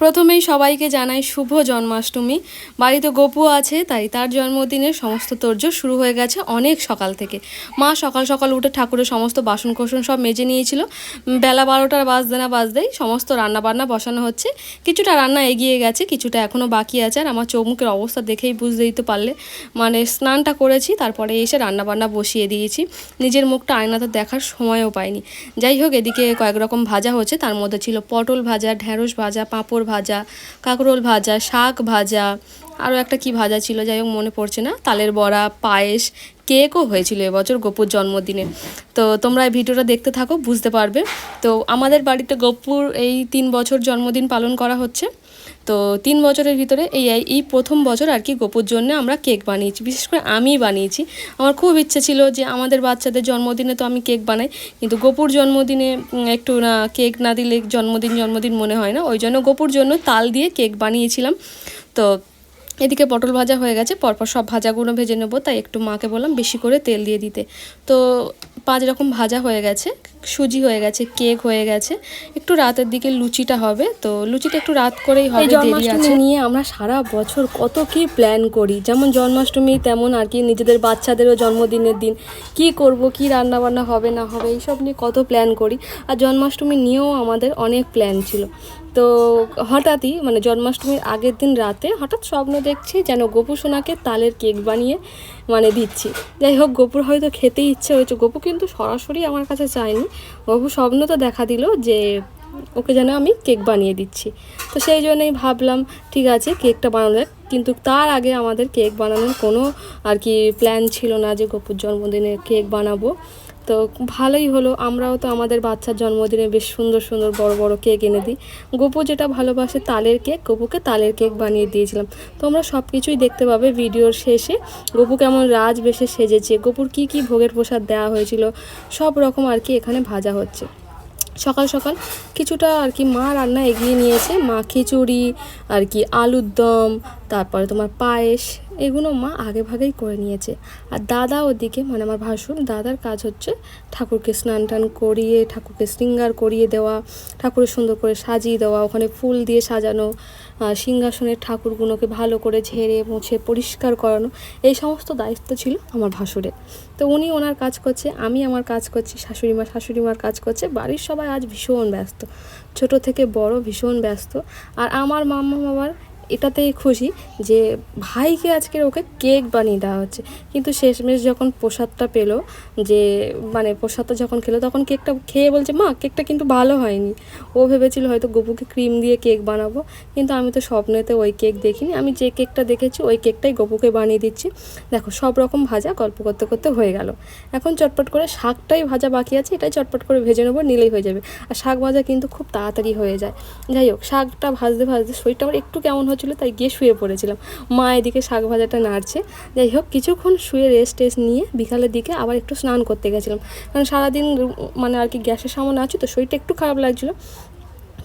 প্রথমেই সবাইকে জানাই শুভ জন্মাষ্টমী। বাড়িতে গপু আছে, তাই তার জন্মদিনের সমস্ত তোড়জোড় শুরু হয়ে গেছে অনেক সকাল থেকে। মা সকাল সকাল উঠে ঠাকুরের সমস্ত বাসন কোসন সব মেজে নিয়েছিল। বেলা 12টার বাজতেই সমস্ত রান্না বান্না বসানো হচ্ছে। কিছুটা রান্না এগিয়ে গেছে, কিছুটা এখনও বাকি আছে। আর আমার চৌমুখের অবস্থা দেখেই বুঝতেই তো পারলে, মানে স্নানটা করেছি, তারপরে এসে রান্না বান্না বসিয়ে দিয়েছি। নিজের মুখটা আয়নাতে দেখার সময়ও পাইনি। যাই হোক, এদিকে কয়েক রকম ভাজা হচ্ছে। তার মধ্যে ছিল পটল ভাজা, ঢ্যাঁড়স ভাজা, পাঁপড় ভাজা, কাঁকরোল ভাজা, শাক ভাজা, আরও একটা কি ভাজা ছিল, যাই হোক মনে পড়ছে না, তালের বড়া, পায়েস, কেকও হয়েছিল এবছর গপুর জন্মদিনে। তো তোমরা এই ভিডিওটা দেখতে থাকো, বুঝতে পারবে। তো আমাদের বাড়িতে গপুর এই 3 বছর জন্মদিন পালন করা হচ্ছে। তো 3 বছরের ভিতরে এই প্রথম বছর আর কি গপুর জন্য আমরা কেক বানিয়েছি। বিশেষ করে আমিই বানিয়েছি। আমার খুব ইচ্ছে ছিল যে আমাদের বাচ্চাদের জন্মদিনে তো আমি কেক বানাই, কিন্তু গপুর জন্মদিনে একটু না কেক না দিলে জন্মদিন মনে হয় না। ওই জন্য গপুর জন্য তাল দিয়ে কেক বানিয়েছিলাম। তো এদিকে পটল ভাজা হয়ে গেছে, পরপর সব ভাজাগুলো ভেজে নেবো, তাই একটু মাকে বললাম বেশি করে তেল দিয়ে দিতে। তো 5 রকম ভাজা হয়ে গেছে, সুজি হয়ে গেছে, কেক হয়ে গেছে। একটু রাতের দিকে লুচিটা হবে, তো লুচিটা একটু রাত করেই হবে। জন্মাষ্টমী নিয়ে আমরা সারা বছর কত কি প্ল্যান করি, যেমন জন্মাষ্টমী তেমন আর কি নিজেদের বাচ্চাদেরও জন্মদিনের দিন কি করব, কি রান্নাবান্না হবে না হবে, এইসব নিয়ে কত প্ল্যান করি। আর জন্মাষ্টমী নিয়েও আমাদের অনেক প্ল্যান ছিল। তো হঠাৎই মানে জন্মাষ্টমীর আগের দিন রাতে হঠাৎ স্বপ্ন দেখছি যেন গপু সোনাকে তালের কেক বানিয়ে মানে দিচ্ছি। যাই হোক, গপুর হয়তো খেতেই ইচ্ছে হয়েছে। গপু কিন্তু সরাসরি আমার কাছে চায়নি, গপু স্বপ্ন তো দেখা দিল যে ওকে যেন আমি কেক বানিয়ে দিচ্ছি। তো সেই জন্যই ভাবলাম ঠিক আছে কেকটা বানানো যাক। কিন্তু তার আগে আমাদের কেক বানানোর কোনো আর কি প্ল্যান ছিল না যে গপুর জন্মদিনে কেক বানাবো। তো ভালোই হলো, আমরাও তো আমাদের বাচ্চার জন্মদিনে বেশ সুন্দর সুন্দর বড় বড় কেক এনে দিই। গপু যেটা ভালোবাসে তালের কেক, গপুকে তালের কেক বানিয়ে দিয়েছিলাম। তোমরা সব কিছুই দেখতে পাবে ভিডিওর শেষে। গপু কেমন রাজবেশে সেজেছে, গপুর কি কি ভোগের প্রসাদ দেওয়া হয়েছিল, সব রকম আর কি এখানে ভাজা হচ্ছে। সকাল সকাল কিছুটা আর কি মা রান্না এগিয়ে নিয়েছে। মা খিচুড়ি আর কি আলুর দম, তারপরে তোমার পায়েস, এগুলো মা আগে ভাগেই করে নিয়েছে। আর দাদা ওদিকে মানে আমার ভাসুর দাদার কাজ হচ্ছে ঠাকুরকে স্নান টান করিয়ে, ঠাকুরকে শৃঙ্গার করিয়ে দেওয়া, ঠাকুরের সুন্দর করে সাজিয়ে দেওয়া, ওখানে ফুল দিয়ে সাজানো, সিংহাসনের ঠাকুরগুলোকে ভালো করে ঝেড়ে মুছে পরিষ্কার করানো, এই সমস্ত দায়িত্ব ছিল আমার ভাসুরের। তো উনি ওনার কাজ করছে, আমি আমার কাজ করছি, শাশুড়িমার কাজ করছে। বাড়ির সবাই আজ ভীষণ ব্যস্ত, ছোট থেকে বড় ভীষণ ব্যস্ত। আর আমার মাম্মা বাবার এটাতেই খুশি যে ভাইকে আজকে ওকে কেক বানিয়ে দেওয়া হচ্ছে। কিন্তু শেষমেশ যখন প্রসাদটা পেলো, যে মানে প্রসাদটা যখন খেলো, তখন কেকটা খেয়ে বলছে মা কেকটা কিন্তু ভালো হয়নি। ও ভেবেছিল হয়তো গপুকে ক্রিম দিয়ে কেক বানাবো, কিন্তু আমি তো স্বপ্নেতে ওই কেক দেখিনি। আমি যে কেকটা দেখেছি ওই কেকটাই গপুকে বানিয়ে দিচ্ছি। দেখো সব রকম ভাজা গল্প করতে করতে হয়ে গেল। এখন চটপট করে শাকটাই ভাজা বাকি আছে, এটাই চটপট করে ভেজে নেবো, নিলেই হয়ে যাবে। আর শাক ভাজা কিন্তু খুব তাড়াতাড়ি হয়ে যায়। যাই হোক, শাকটা ভাজতে ভাজতে শরীরটা আমার একটু কেমন হচ্ছিলো, তাই গিয়ে শুয়ে পড়েছিলাম। মা এদিকে শাক ভাজাটা নাড়ছে। যাই হোক, কিছুক্ষণ শুয়ে রেস্ট নিয়ে বিকালের দিকে আবার একটু স্নান করতে গেছিলাম, কারণ সারাদিন মানে আর কি গ্যাসের সামনে আছি, তো শরীরটা একটু খারাপ লাগছিলো,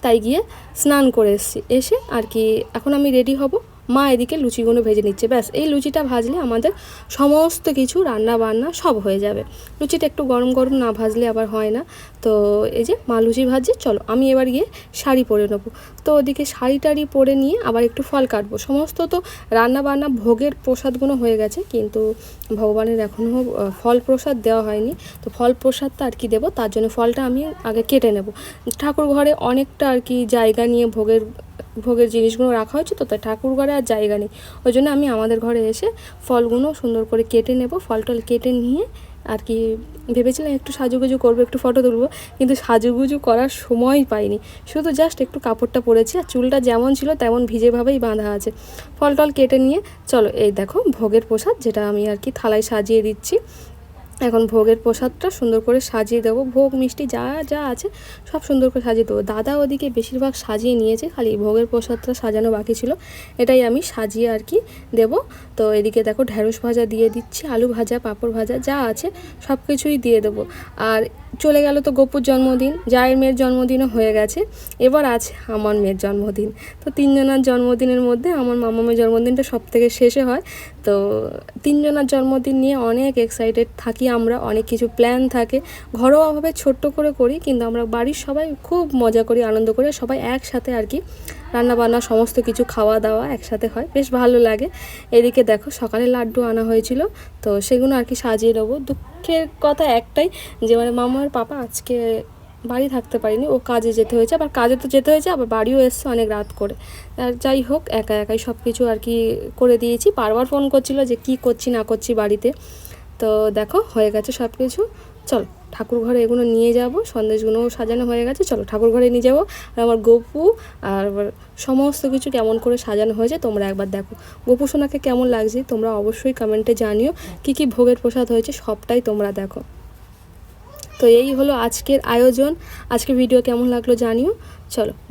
তাই গিয়ে স্নান করে এসে আর কি এখন আমি রেডি হব। মা এদিকে লুচিগুলো ভেজে নিচ্ছে। ব্যাস এই লুচিটা ভাজলে আমাদের সমস্ত কিছু রান্না বান্না সব হয়ে যাবে। লুচিটা একটু গরম গরম না ভাজলে আবার হয় না। তো এই যে মা লুচি ভাজছে, চলো আমি এবার গিয়ে শাড়ি পরে নেবো। তো ওদিকে শাড়ি টাড়ি পরে নিয়ে আবার একটু ফল কাটবো। সমস্ত তো রান্না বান্না ভোগের প্রসাদগুলো হয়ে গেছে, কিন্তু ভগবানের এখনও ফল প্রসাদ দেওয়া হয়নি। তো ফল প্রসাদটা আর কি দেবো, তার জন্য ফলটা আমি আগে কেটে নেব। ঠাকুর ঘরে অনেকটা আর কি জায়গা নিয়ে ভোগের জিনিসগুলো রাখা হয়েছে, তো তাই ঠাকুর ঘরে আর জায়গা নেই। ওই জন্য আমি আমাদের ঘরে এসে ফলগুলো সুন্দর করে কেটে নেব। ফল টল কেটে নিয়ে আর কি ভেবেছিলাম একটু সাজুগুজু করবো, একটু ফটো তুলবো, কিন্তু সাজুগুজু করার সময় পাইনি। শুধু জাস্ট একটু কাপড়টা পরেছি, আর চুলটা যেমন ছিল তেমন ভিজেভাবেই বাঁধা আছে। ফল টল কেটে নিয়ে চলো এই দেখো ভোগের প্রসাদ, যেটা আমি আর কি থালায় সাজিয়ে দিচ্ছি। এখন ভোগের প্রসাদটা সুন্দর করে সাজিয়ে দেবো। ভোগ মিষ্টি যা যা আছে সব সুন্দর করে সাজিয়ে দেবো। দাদা ওদিকে বেশিরভাগ সাজিয়ে নিয়েছে, খালি ভোগের প্রসাদটা সাজানো বাকি ছিল, এটাই আমি সাজিয়ে আর কি দেব। তো এদিকে দেখো ঢ্যাঁড়স ভাজা দিয়ে দিচ্ছি, আলু ভাজা, পাঁপড় ভাজা যা আছে সব কিছুই দিয়ে দেবো। আর চলে গেল তো গপুর জন্মদিন, জায়ের মেয়ের জন্মদিনও হয়ে গেছে, এবার আছে আমার মেয়ের জন্মদিন। তো 3 জনের জন্মদিনের মধ্যে আমার মামামের জন্মদিনটা সব থেকে শেষে হয়। তো 3 জনের জন্মদিন নিয়ে অনেক এক্সাইটেড থাকি আমরা, অনেক কিছু প্ল্যান থাকে। ঘরোয়াভাবে ছোট্ট করে করি, কিন্তু আমরা বাড়ির সবাই খুব মজা করি, আনন্দ করে সবাই একসাথে আর কি রান্না বান্না সমস্ত কিছু খাওয়া দাওয়া একসাথে হয়, বেশ ভালো লাগে। এদিকে দেখো সকালে লাড্ডু আনা হয়েছিল, তো সেগুলো আর কি সাজিয়ে নেবো। দুঃখের কথা একটাই যে মানে মামার পাপা আজকে বাড়ি থাকতে পারিনি, ও কাজে যেতে হয়েছে, আবার কাজে তো যেতে হয়েছে, আবার বাড়িও এসছে অনেক রাত করে। আর যাই হোক একা একাই সব কিছু আর কি করে দিয়েছি। বারবার ফোন করছিল যে কি করছি না করছি বাড়িতে। তো দেখো হয়ে গেছে সব কিছু। চলো ঠাকুর ঘরে এগুলো নিয়ে যাব, সন্দেশগুলোও সাজানো হয়ে গেছে, চলো ঠাকুর ঘরে নিয়ে যাবো। আর আমার গপু আর সমস্ত কিছু কেমন করে সাজানো হয়েছে তোমরা একবার দেখো। গপু সোনাকে কেমন লাগছে তোমরা অবশ্যই কমেন্টে জানিও। কি কি ভোগের প্রসাদ হয়েছে সবটাই তোমরা দেখো। তো এই হলো আজকের আয়োজন। আজকের ভিডিও কেমন লাগলো জানিও। চলো।